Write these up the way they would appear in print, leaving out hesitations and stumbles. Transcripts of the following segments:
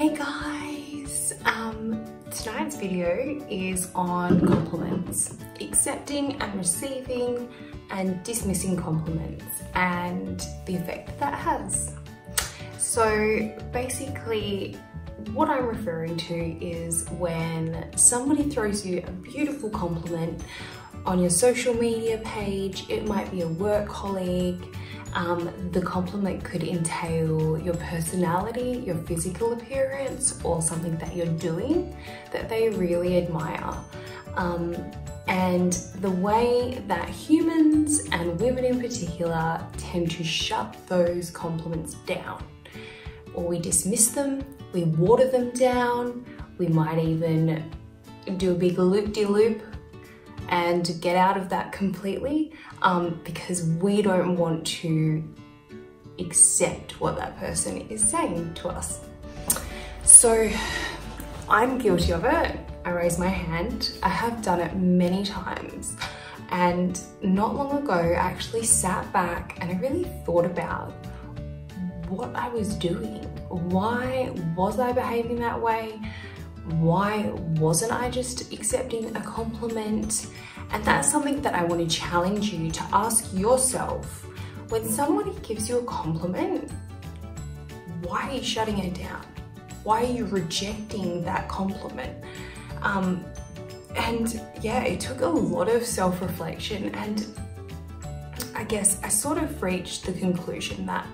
Hey guys, tonight's video is on compliments, accepting and receiving and dismissing compliments and the effect that has. So basically what I'm referring to is when somebody throws you a beautiful compliment on your social media page. It might be a work colleague. The compliment could entail your personality, your physical appearance, or something that you're doing that they really admire. And the way that humans and women in particular tend to shut those compliments down, or we dismiss them, we water them down, we might even do a big loop-de-loop and get out of that completely because we don't want to accept what that person is saying to us. So I'm guilty of it. I raise my hand. I have done it many times. And not long ago, I actually sat back and I really thought about what I was doing. Why was I behaving that way? Why wasn't I just accepting a compliment? And that's something that I want to challenge you to ask yourself. When somebody gives you a compliment, why are you shutting it down? Why are you rejecting that compliment? And yeah, it took a lot of self-reflection, and I guess I sort of reached the conclusion that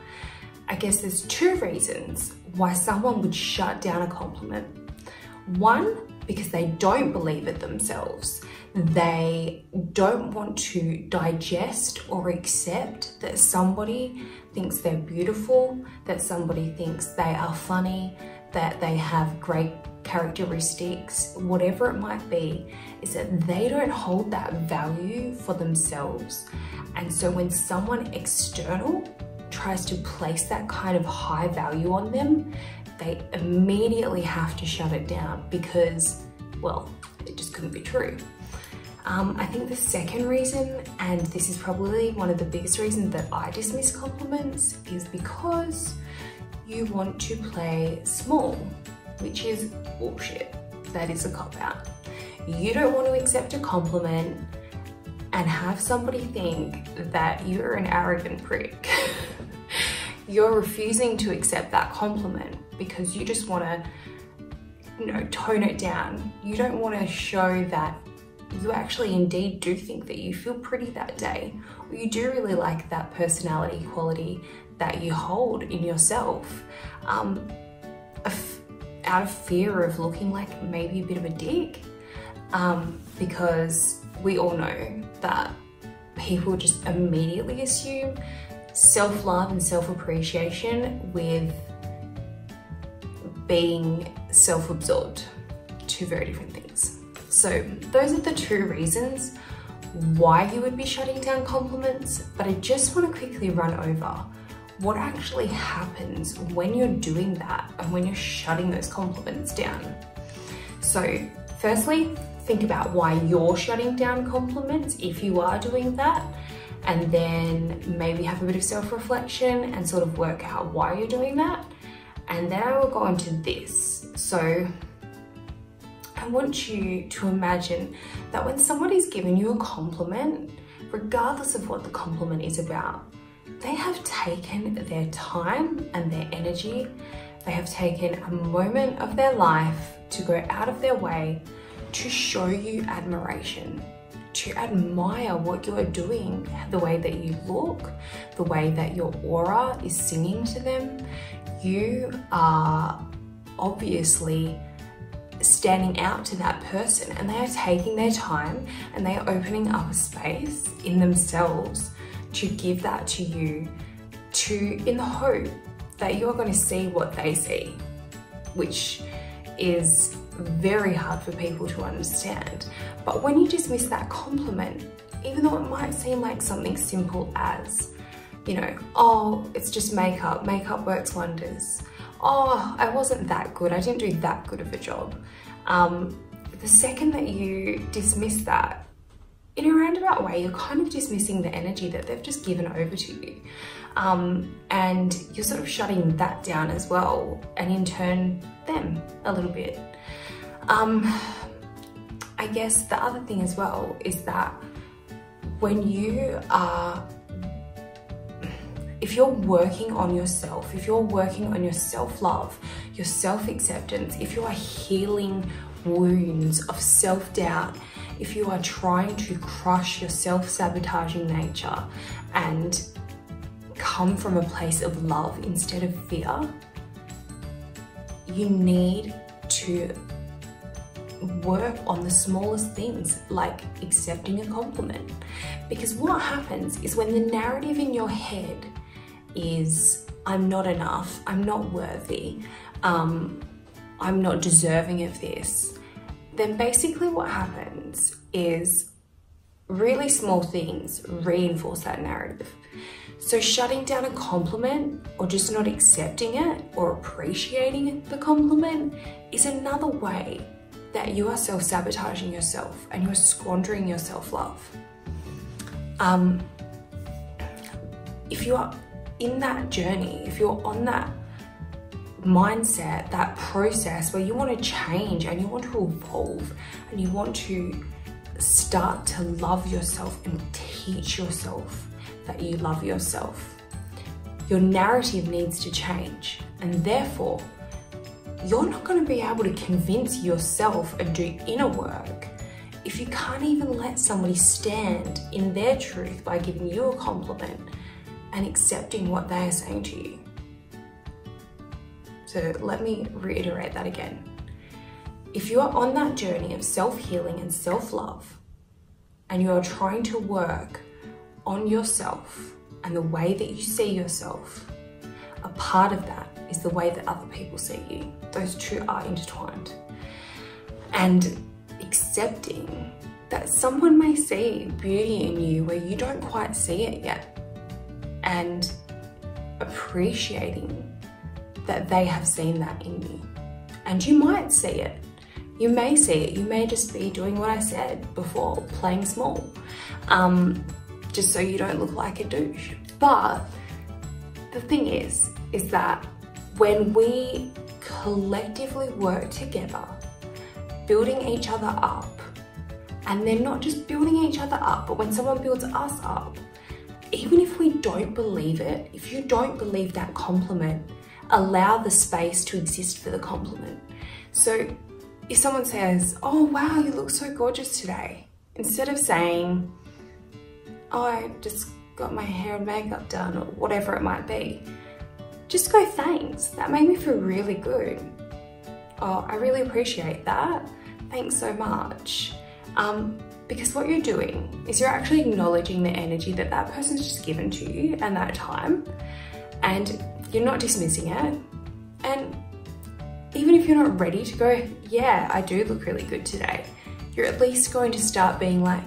I guess there's two reasons why someone would shut down a compliment. One, because they don't believe it themselves. They don't want to digest or accept that somebody thinks they're beautiful, that somebody thinks they are funny, that they have great characteristics, whatever it might be, is that they don't hold that value for themselves. And so when someone external tries to place that kind of high value on them, they immediately have to shut it down because, well, it just couldn't be true. I think the second reason, and this is probably one of the biggest reasons that I dismiss compliments, is because you want to play small, which is bullshit. That is a cop-out. You don't want to accept a compliment and have somebody think that you're an arrogant prick. You're refusing to accept that compliment because you just want to, tone it down. You don't want to show that you actually indeed do think that you feel pretty that day, or you do really like that personality quality that you hold in yourself, out of fear of looking like maybe a bit of a dick, because we all know that people just immediately assume self-love and self-appreciation with being self-absorbed. Two very different things. So those are the two reasons why you would be shutting down compliments, but I just want to quickly run over what actually happens when you're doing that and when you're shutting those compliments down. So firstly, think about why you're shutting down compliments if you are doing that, and then maybe have a bit of self-reflection and sort of work out why you're doing that. And then I will go into this. So I want you to imagine that when somebody's giving you a compliment, regardless of what the compliment is about, they have taken their time and their energy. They have taken a moment of their life to go out of their way to show you admiration, to admire what you're doing, the way that you look, the way that your aura is singing to them. You are obviously standing out to that person, and they are taking their time and they are opening up a space in themselves to give that to you, in the hope that you're going to see what they see, which is very hard for people to understand. But when you dismiss that compliment, even though it might seem like something simple as, oh, it's just makeup works wonders. Oh, I wasn't that good, I didn't do that good of a job. The second that you dismiss that, in a roundabout way, you're kind of dismissing the energy that they've just given over to you. And you're sort of shutting that down as well, and in turn, them a little bit. I guess the other thing as well is that when you are, if you're working on yourself, if you're working on your self-love, your self-acceptance, if you are healing wounds of self-doubt, if you are trying to crush your self-sabotaging nature and come from a place of love instead of fear, you need to work on the smallest things, like accepting a compliment. Because what happens is when the narrative in your head is, I'm not enough, I'm not worthy, I'm not deserving of this, then basically what happens is really small things reinforce that narrative. So shutting down a compliment, or just not accepting it or appreciating the compliment, is another way that you are self-sabotaging yourself and you are squandering your self-love. If you are in that journey, if you're on that mindset, that process where you want to change and you want to evolve and you want to start to love yourself and teach yourself that you love yourself, your narrative needs to change, and therefore you're not going to be able to convince yourself and do inner work if you can't even let somebody stand in their truth by giving you a compliment and accepting what they are saying to you. So let me reiterate that again. If you are on that journey of self-healing and self-love, and you are trying to work on yourself and the way that you see yourself, a part of that is the way that other people see you. Those two are intertwined. And accepting that someone may see beauty in you where you don't quite see it yet, and appreciating that they have seen that in you. And you might see it. You may see it. You may just be doing what I said before, playing small, just so you don't look like a douche. But the thing is that when we collectively work together, building each other up, and then not just building each other up, but when someone builds us up, even if we don't believe it, if you don't believe that compliment, allow the space to exist for the compliment. So if someone says, oh wow, you look so gorgeous today, instead of saying, oh, I just got my hair and makeup done, or whatever it might be, just go, thanks, that made me feel really good. Oh, I really appreciate that. Thanks so much. Because what you're doing is you're actually acknowledging the energy that that person's just given to you and that time, and you're not dismissing it. And even if you're not ready to go, yeah, I do look really good today, you're at least going to start being like,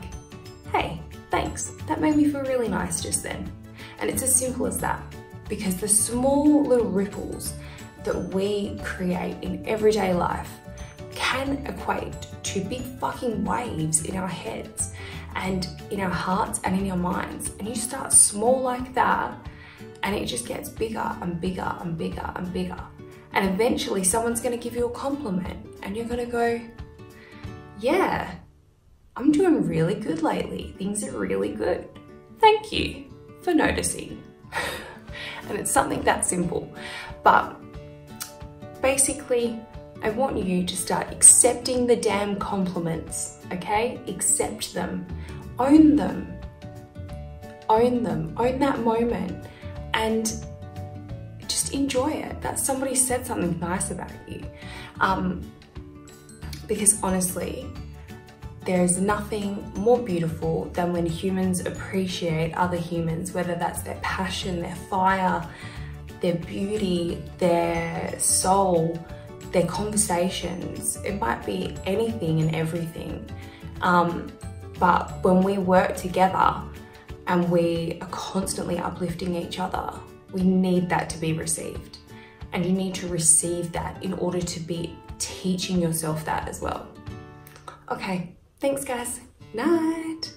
hey, thanks, that made me feel really nice just then. And it's as simple as that, because the small little ripples that we create in everyday life can equate to big fucking waves in our heads and in our hearts and in our minds. And you start small like that, and it just gets bigger and bigger and bigger and bigger. And eventually someone's gonna give you a compliment and you're gonna go, yeah, I'm doing really good lately. Things are really good. Thank you for noticing. And it's something that simple. But basically, I want you to start accepting the damn compliments, okay? Accept them, own them, own that moment, and just enjoy it that somebody said something nice about you. Because honestly, there is nothing more beautiful than when humans appreciate other humans, whether that's their passion, their fire, their beauty, their soul, their conversations. It might be anything and everything. But when we work together and we are constantly uplifting each other, we need that to be received. And you need to receive that in order to be teaching yourself that as well. Okay, thanks guys. Night.